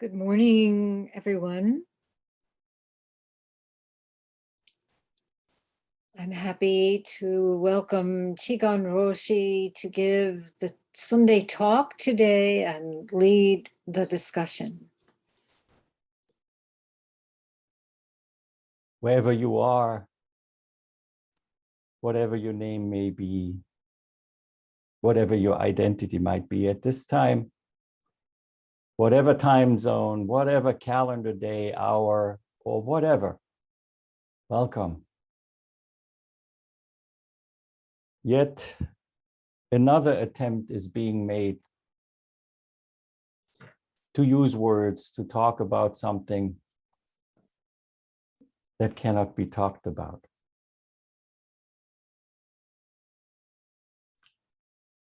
Good morning, everyone. I'm happy to welcome Chigan Roshi to give the Sunday talk today and lead the discussion. Wherever you are, whatever your name may be, whatever your identity might be at this time, whatever time zone, whatever calendar day, hour, or whatever, welcome. Yet another attempt is being made to use words to talk about something that cannot be talked about.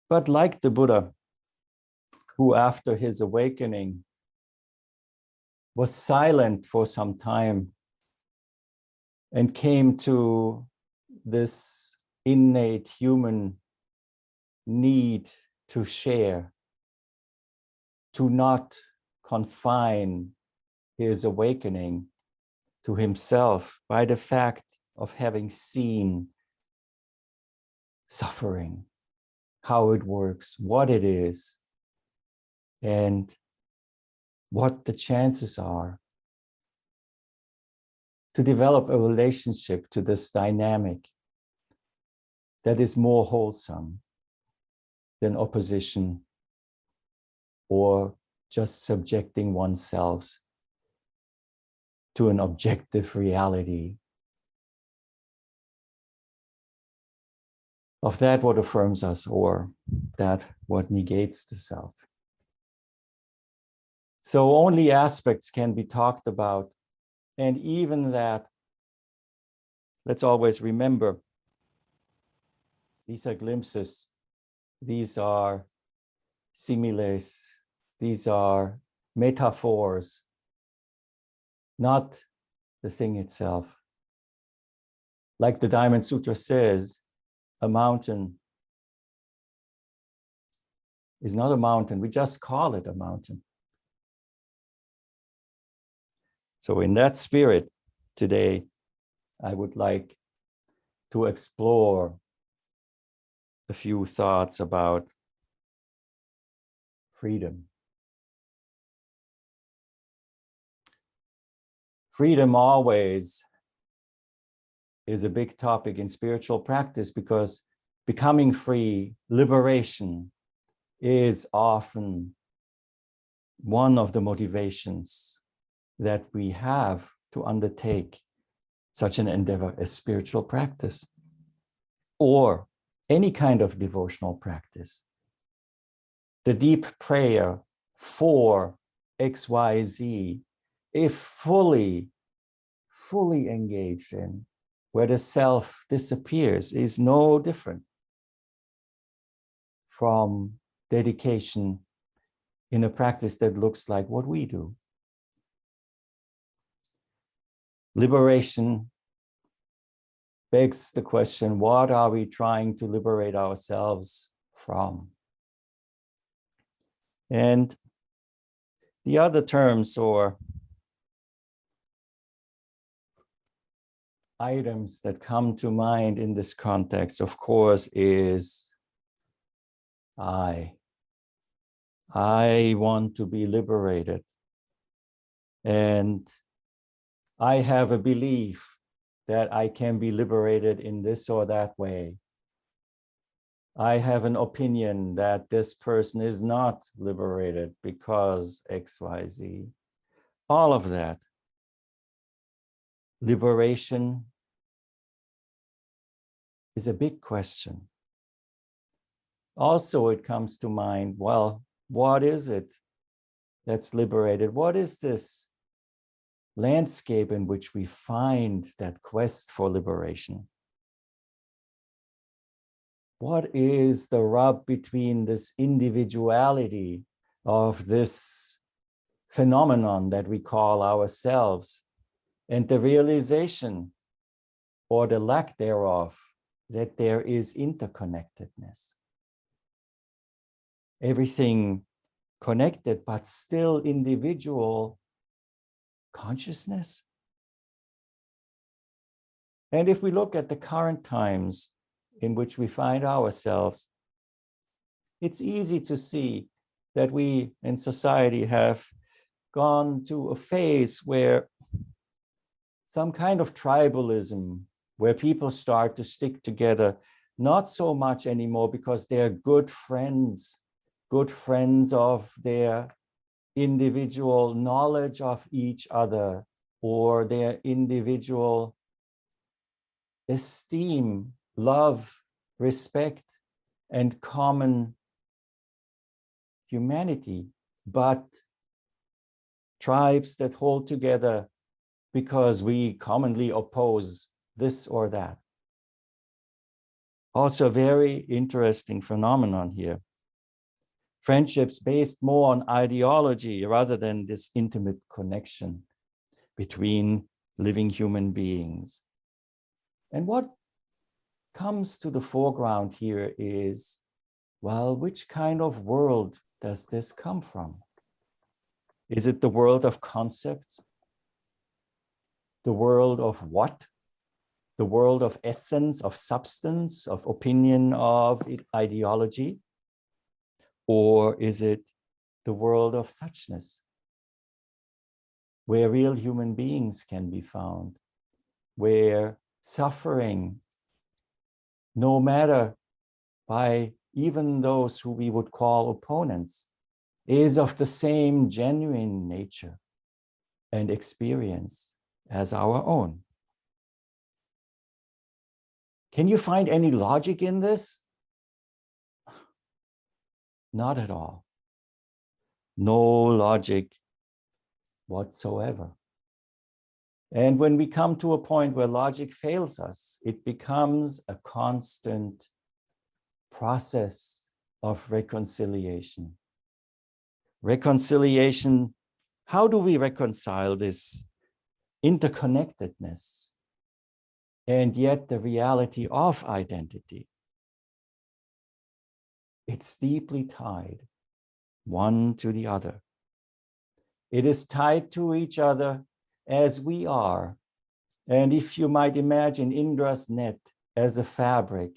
But like the Buddha, who after his awakening was silent for some time and came to this innate human need to share, to not confine his awakening to himself by the fact of having seen suffering, how it works, what it is, and what the chances are to develop a relationship to this dynamic that is more wholesome than opposition or just subjecting oneself to an objective reality of that what affirms us or that what negates the self. So only aspects can be talked about, and even that, let's always remember, these are glimpses, these are similes, these are metaphors, not the thing itself. Like the Diamond Sutra says, a mountain is not a mountain, we just call it a mountain. So in that spirit, today, I would like to explore a few thoughts about freedom. Freedom always is a big topic in spiritual practice because becoming free, liberation, is often one of the motivations that we have to undertake such an endeavor as spiritual practice or any kind of devotional practice. The deep prayer for XYZ, if fully engaged in, where the self disappears, is no different from dedication in a practice that looks like what we do. Liberation begs the question, what are we trying to liberate ourselves from? And the other terms or items that come to mind in this context, of course, is I want to be liberated. And I have a belief that I can be liberated in this or that way. I have an opinion that this person is not liberated because XYZ. All of that. Liberation is a big question. Also, it comes to mind, well, what is it that's liberated? What is this landscape in which we find that quest for liberation? What is the rub between this individuality of this phenomenon that we call ourselves and the realization or the lack thereof that there is interconnectedness? Everything connected, but still individual consciousness. And if we look at the current times in which we find ourselves, it's easy to see that we in society have gone to a phase where some kind of tribalism, where people start to stick together, not so much anymore because they're good friends of their individual knowledge of each other or their individual esteem, love, respect, and common humanity, but tribes that hold together because we commonly oppose this or that. Also a very interesting phenomenon here. Friendships based more on ideology rather than this intimate connection between living human beings. And what comes to the foreground here is, well, which kind of world does this come from? Is it the world of concepts? The world of what? The world of essence, of substance, of opinion, of ideology? Or is it the world of suchness, where real human beings can be found, where suffering, no matter by even those who we would call opponents, is of the same genuine nature and experience as our own? Can you find any logic in this? Not at all. No logic whatsoever. And when we come to a point where logic fails us, it becomes a constant process of reconciliation. Reconciliation, how do we reconcile this interconnectedness and yet the reality of identity? It's deeply tied, one to the other. It is tied to each other as we are. And if you might imagine Indra's net as a fabric,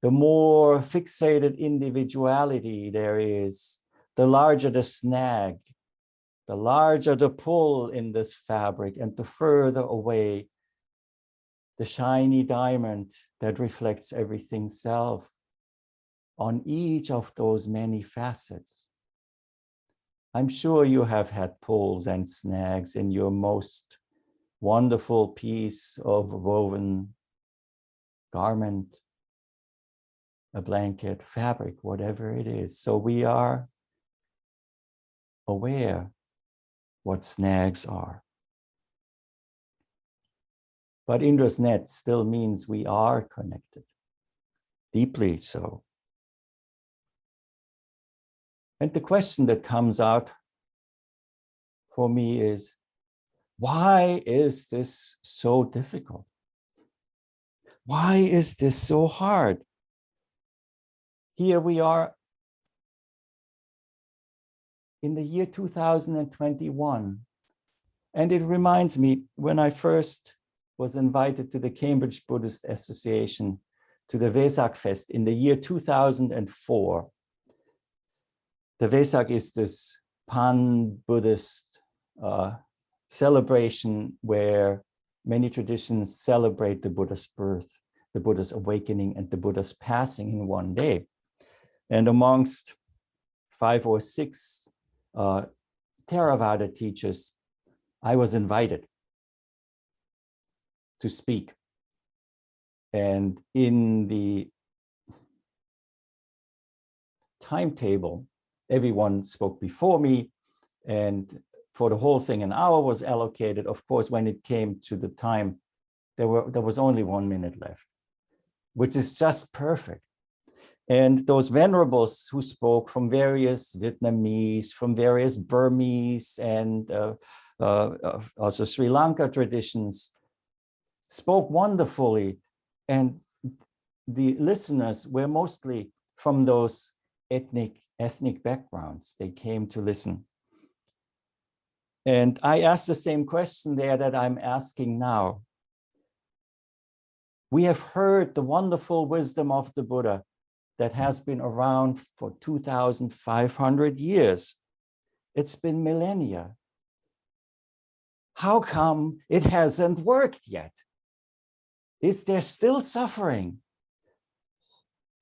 the more fixated individuality there is, the larger the snag, the larger the pull in this fabric, and the further away the shiny diamond that reflects everything self on each of those many facets. I'm sure you have had pulls and snags in your most wonderful piece of woven garment, a blanket, fabric, whatever it is. So we are aware what snags are. But Indra's net still means we are connected, deeply so. And the question that comes out for me is, why is this so difficult? Why is this so hard? Here we are in the year 2021. And it reminds me when I first was invited to the Cambridge Buddhist Association to the Vesak Fest in the year 2004. The Vesak is this pan-Buddhist celebration where many traditions celebrate the Buddha's birth, the Buddha's awakening, and the Buddha's passing in one day. And amongst 5 or 6 Theravada teachers, I was invited to speak. And in the timetable, everyone spoke before me, and for the whole thing, an hour was allocated. Of course, when it came to the time, there was only 1 minute left, which is just perfect. And those venerables who spoke from various Vietnamese, from various Burmese, and also Sri Lanka traditions spoke wonderfully. And the listeners were mostly from those ethnic backgrounds. They came to listen. And I asked the same question there that I'm asking now. We have heard the wonderful wisdom of the Buddha that has been around for 2,500 years. It's been millennia. How come it hasn't worked yet? Is there still suffering?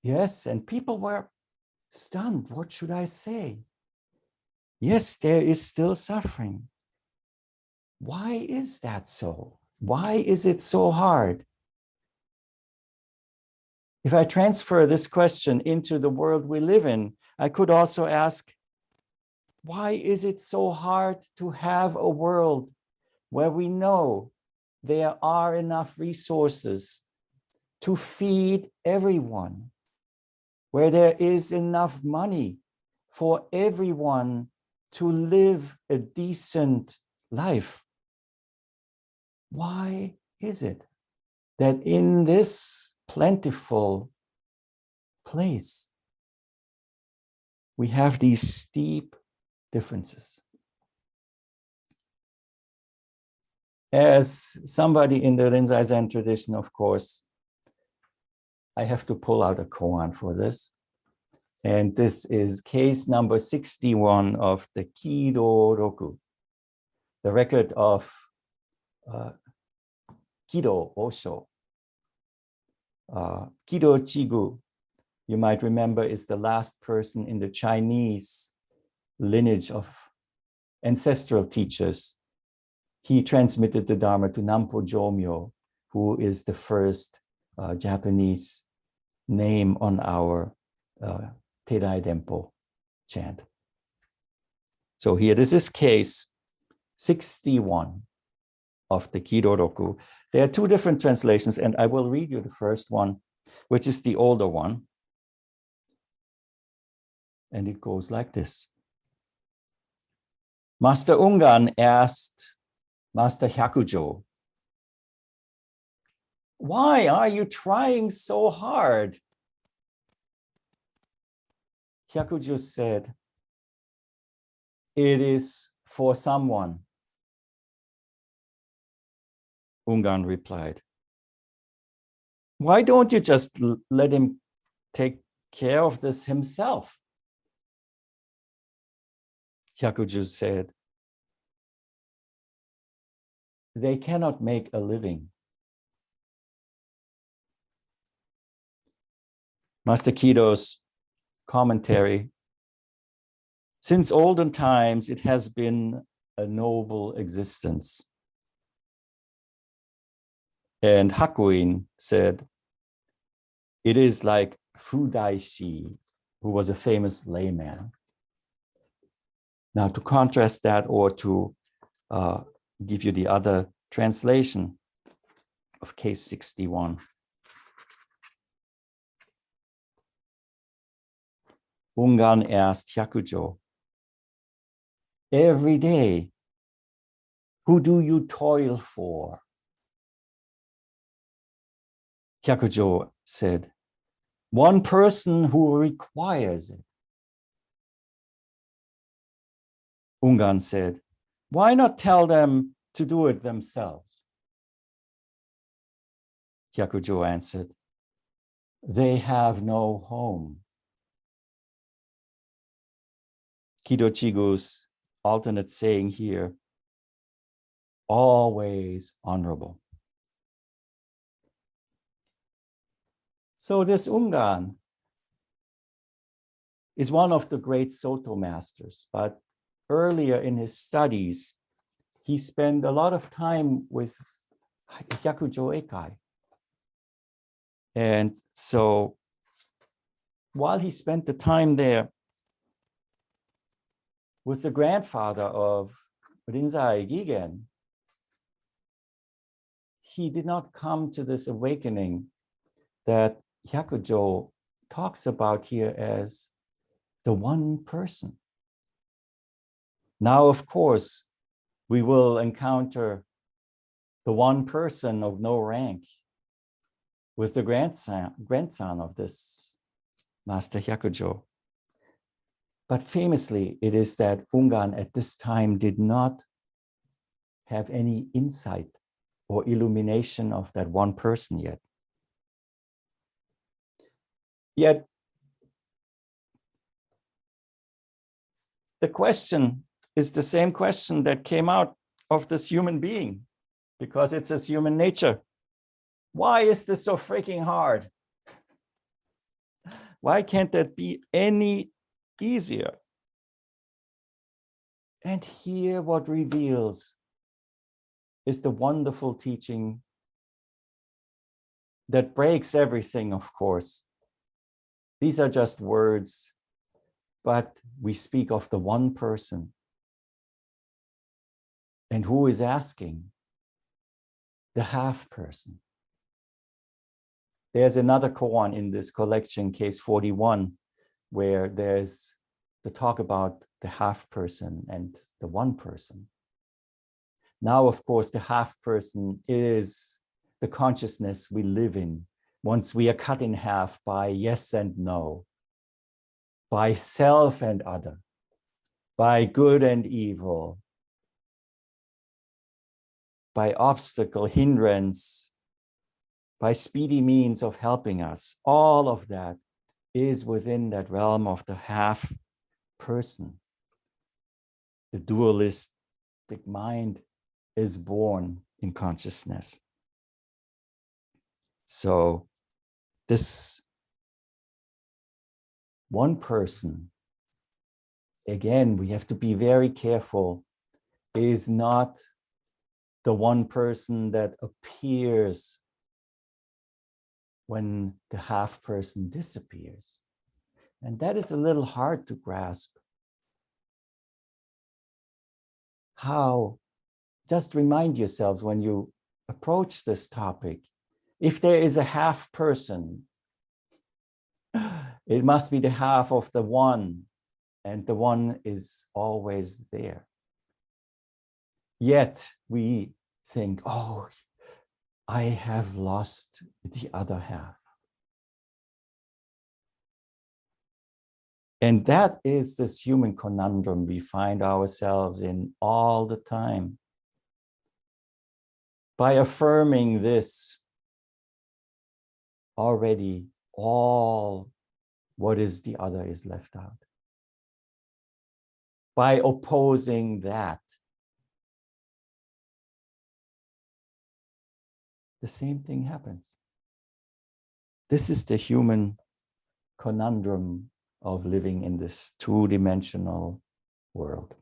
Yes, and people were stunned. What should I say? Yes, there is still suffering. Why is that so? Why is it so hard? If I transfer this question into the world we live in, I could also ask, why is it so hard to have a world where we know there are enough resources to feed everyone, where there is enough money for everyone to live a decent life? Why is it that in this plentiful place, we have these steep differences? As somebody in the Rinzai Zen tradition, of course, I have to pull out a koan for this. And this is case number 61 of the Kidō Goroku, the record of Kidō Osho. Kidō Chigu, you might remember, is the last person in the Chinese lineage of ancestral teachers. He transmitted the Dharma to Nampo Jomyo, who is the first Japanese name on our Terai Dempo chant. So here, this is case 61 of the Kidō Goroku. There are two different translations, and I will read you the first one, which is the older one. And it goes like this. Master Ungan asked Master Hyakujō, "Why are you trying so hard?" Hyakujō said, "It is for someone." Ungan replied, "Why don't you just let him take care of this himself?" Hyakujō said, "They cannot make a living." Master Kidō's commentary: since olden times, it has been a noble existence. And Hakuin said, it is like Fudaishi, who was a famous layman. Now, to contrast that, or to give you the other translation of case 61. Ungan asked Hyakujō, "Every day, who do you toil for?" Hyakujō said, "One person who requires it." Ungan said, "Why not tell them to do it themselves?" Hyakujō answered, "They have no home." Kidō Chigu's alternate saying here, always honorable. So this Ungan is one of the great Soto masters, but earlier in his studies, he spent a lot of time with Hyakujō Eikai. And so while he spent the time there with the grandfather of Rinzai Gigen, he did not come to this awakening that Hyakujō talks about here as the one person. Now, of course, we will encounter the one person of no rank with the grandson of this Master Hyakujō. But famously, it is that Ungan at this time did not have any insight or illumination of that one person yet. Yet, the question is the same question that came out of this human being, because it's his human nature. Why is this so freaking hard? Why can't that be any easier? And here what reveals is the wonderful teaching that breaks everything, of course. These are just words, but we speak of the one person. And who is asking? The half person. There's another koan in this collection, case 41, where there's the talk about the half person and the one person. Now, of course, the half person is the consciousness we live in once we are cut in half by yes and no, by self and other, by good and evil, by obstacle, hindrance, by speedy means of helping us. All of that is within that realm of the half person. The dualistic mind is born in consciousness. So this one person, again, we have to be very careful, is not the one person that appears when the half person disappears. And that is a little hard to grasp. How? Just remind yourselves when you approach this topic, if there is a half person, it must be the half of the one, and the one is always there. Yet we think, oh, I have lost the other half. And that is this human conundrum we find ourselves in all the time. By affirming this, already all what is the other is left out. By opposing that, the same thing happens. This is the human conundrum of living in this two-dimensional world.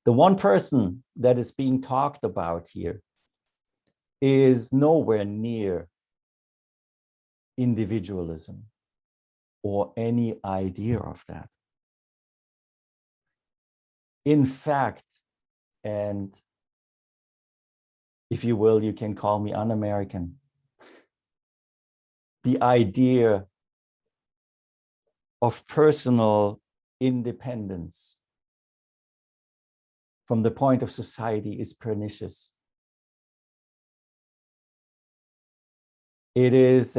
The one person that is being talked about here is nowhere near individualism or any idea of that. In fact, and if you will, you can call me un-American, the idea of personal independence from the point of society is pernicious. It is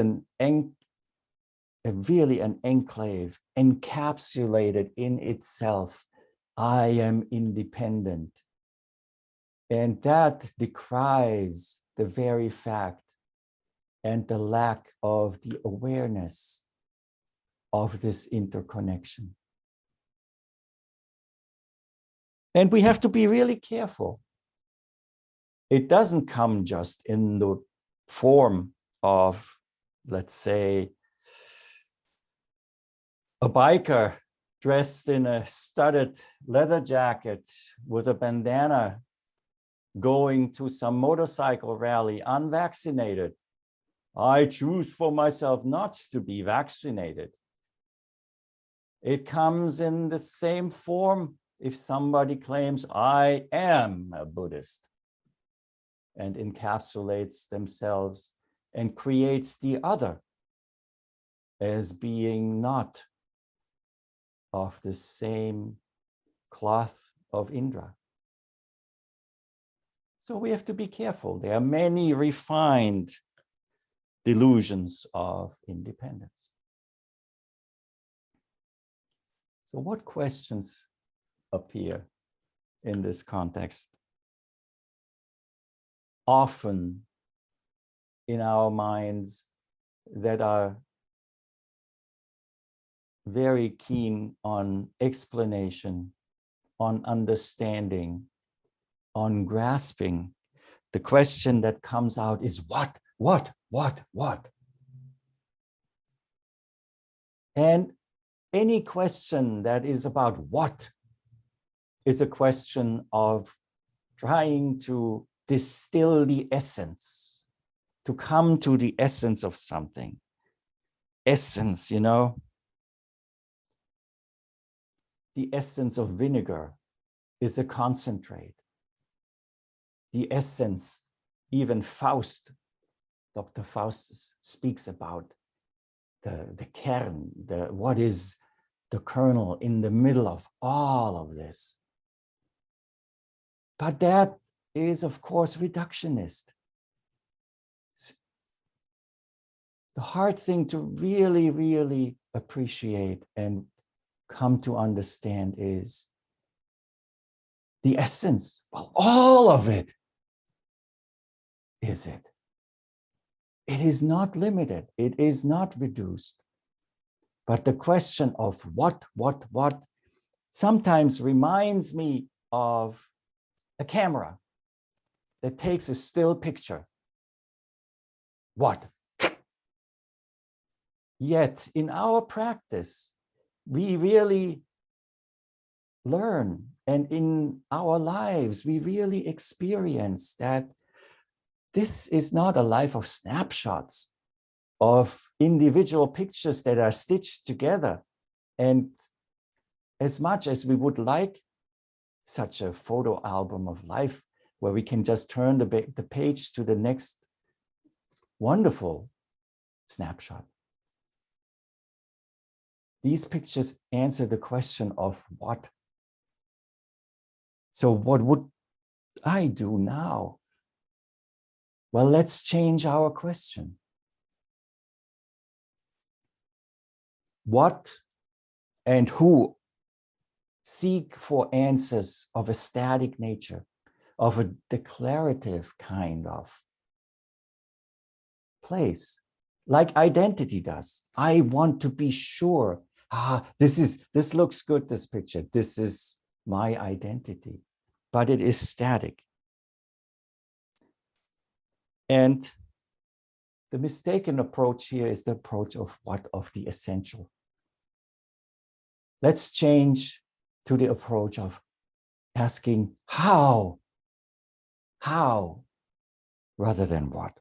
really an enclave encapsulated in itself. I am independent. And that decries the very fact and the lack of the awareness of this interconnection. And we have to be really careful. It doesn't come just in the form of, let's say, a biker dressed in a studded leather jacket with a bandana going to some motorcycle rally unvaccinated. I choose for myself not to be vaccinated. It comes in the same form if somebody claims I am a Buddhist and encapsulates themselves and creates the other as being not of the same cloth of Indra. So we have to be careful. There are many refined delusions of independence. So what questions appear in this context? Often in our minds that are very keen on explanation, on understanding, on grasping. The question that comes out is what? And any question that is about what is a question of trying to distill the essence, to come to the essence of something. Essence, you know, the essence of vinegar is a concentrate. The essence, even Faust, Dr. Faustus speaks about the kern, what is the kernel in the middle of all of this. But that is, of course, reductionist. The hard thing to really, really appreciate and come to understand is the essence. Well, all of it is it. It is not limited. It is not reduced. But the question of what sometimes reminds me of a camera that takes a still picture. What? Yet in our practice, we really learn, and in our lives, we really experience that this is not a life of snapshots, of individual pictures that are stitched together. And as much as we would like such a photo album of life, where we can just turn the page to the next wonderful snapshot, these pictures answer the question of what. So what would I do now? Well, let's change our question. What and who seek for answers of a static nature, of a declarative kind of place, like identity does. I want to be sure, this looks good, this picture, this is my identity, but it is static. And the mistaken approach here is the approach of what? Of the essential. Let's change to the approach of asking how, rather than what.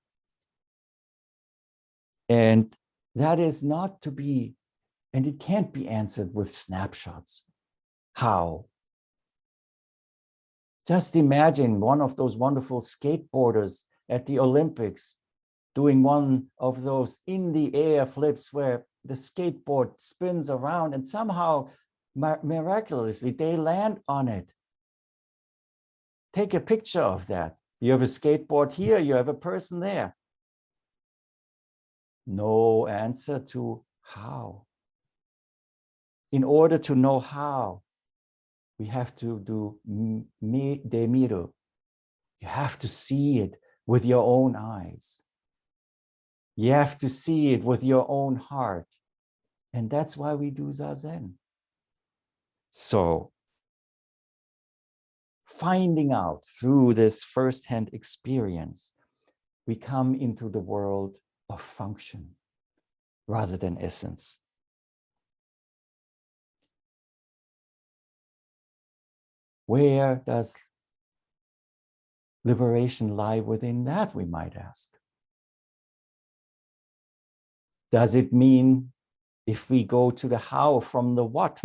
And that is not to be, and it can't be answered with snapshots. How? Just imagine one of those wonderful skateboarders at the Olympics doing one of those in the air flips where the skateboard spins around and somehow miraculously they land on it. Take a picture of that. You have a skateboard here, you have a person there. No answer to how. In order to know how, we have to do demiru. You have to see it with your own eyes. You have to see it with your own heart. And that's why we do Zazen. So, finding out through this firsthand experience, we come into the world of function rather than essence. Where does liberation lie within that, we might ask? Does it mean if we go to the how from the what,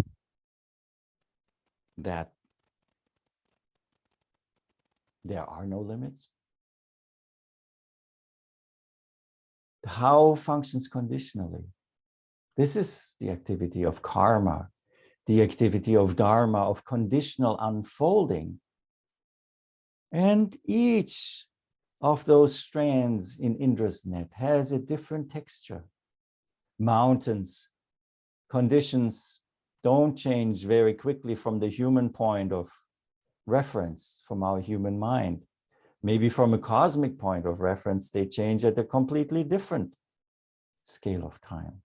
that there are no limits? The how functions conditionally. This is the activity of karma, the activity of dharma, of conditional unfolding. And each of those strands in Indra's net has a different texture. Mountains, conditions don't change very quickly from the human point of reference, from our human mind. Maybe from a cosmic point of reference, they change at a completely different scale of time.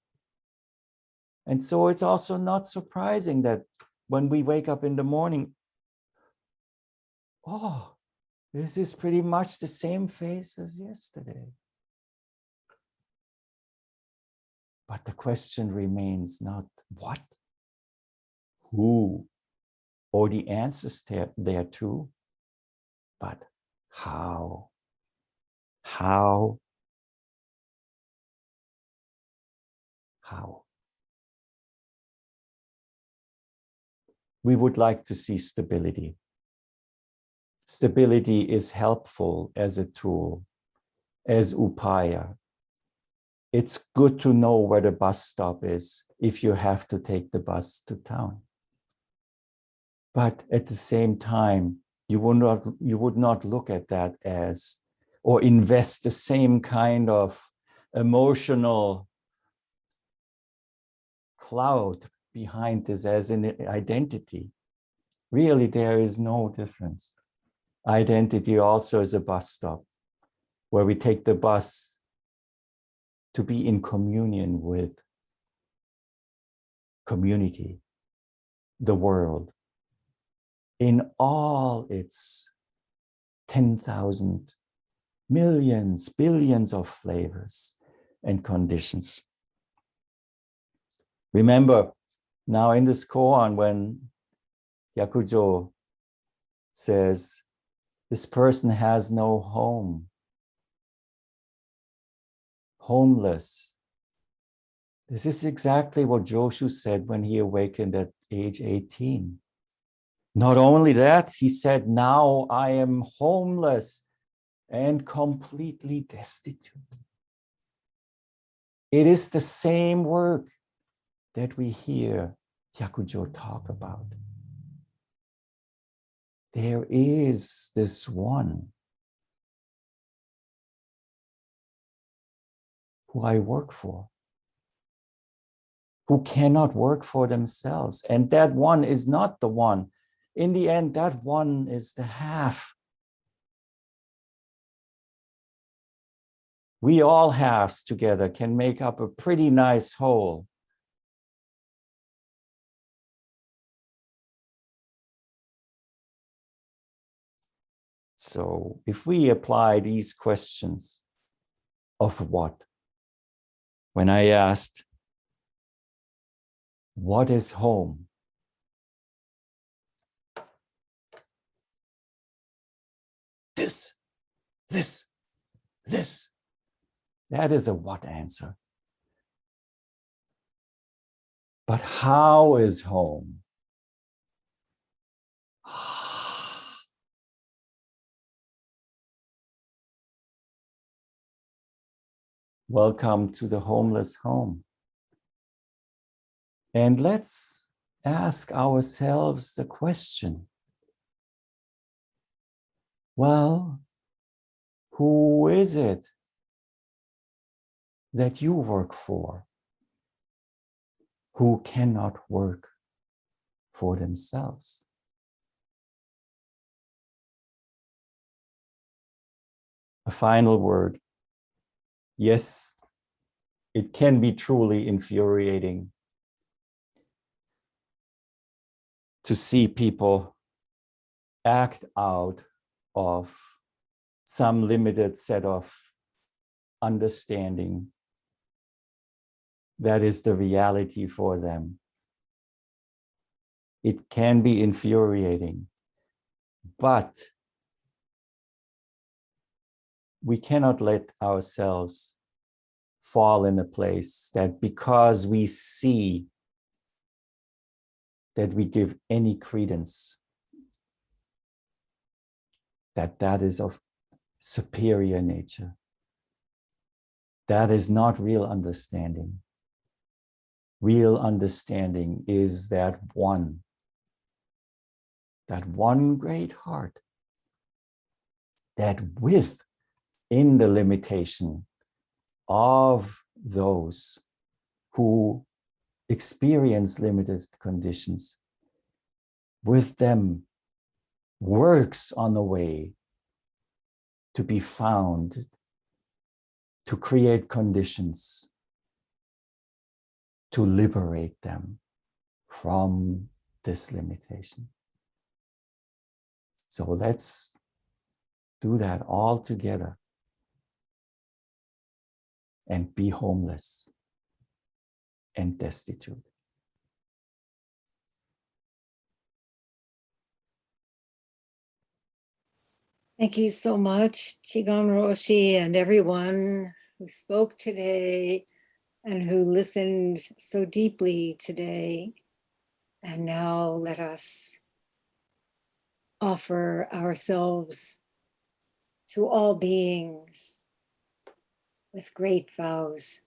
And so it's also not surprising that when we wake up in the morning, oh, this is pretty much the same face as yesterday. But the question remains not what, who, or the answers there too, but how. How? How? We would like to see stability. Stability is helpful as a tool, as upaya. It's good to know where the bus stop is if you have to take the bus to town. But at the same time, you would not look at that as, or invest the same kind of emotional cloud behind this as an identity. Really, there is no difference. Identity also is a bus stop where we take the bus to be in communion with community, the world, in all its 10,000 millions, billions of flavors and conditions. Remember now in this koan when Hyakujō says, this person has no home, homeless. This is exactly what Joshu said when he awakened at age 18. Not only that, he said, now I am homeless and completely destitute. It is the same work that we hear Hyakujō talk about. There is this one who I work for, who cannot work for themselves. And that one is not the one. In the end, that one is the half. We all halves together can make up a pretty nice whole. So if we apply these questions of what, when I asked, what is home? This. That is a what answer. But how is home? Welcome to the homeless home. And let's ask ourselves the question, well, who is it that you work for, who cannot work for themselves? A final word. Yes, it can be truly infuriating to see people act out of some limited set of understanding that is the reality for them. It can be infuriating, but we cannot let ourselves fall in a place that because we see that we give any credence that is of superior nature. That is not real understanding. Real understanding is that one great heart that within the limitation of those who experience limited conditions, with them works on the way to be found, to create conditions, to liberate them from this limitation. So let's do that all together and be homeless and destitute. Thank you so much, Chigan Roshi, and everyone who spoke today and who listened so deeply today. And now let us offer ourselves to all beings with great vows.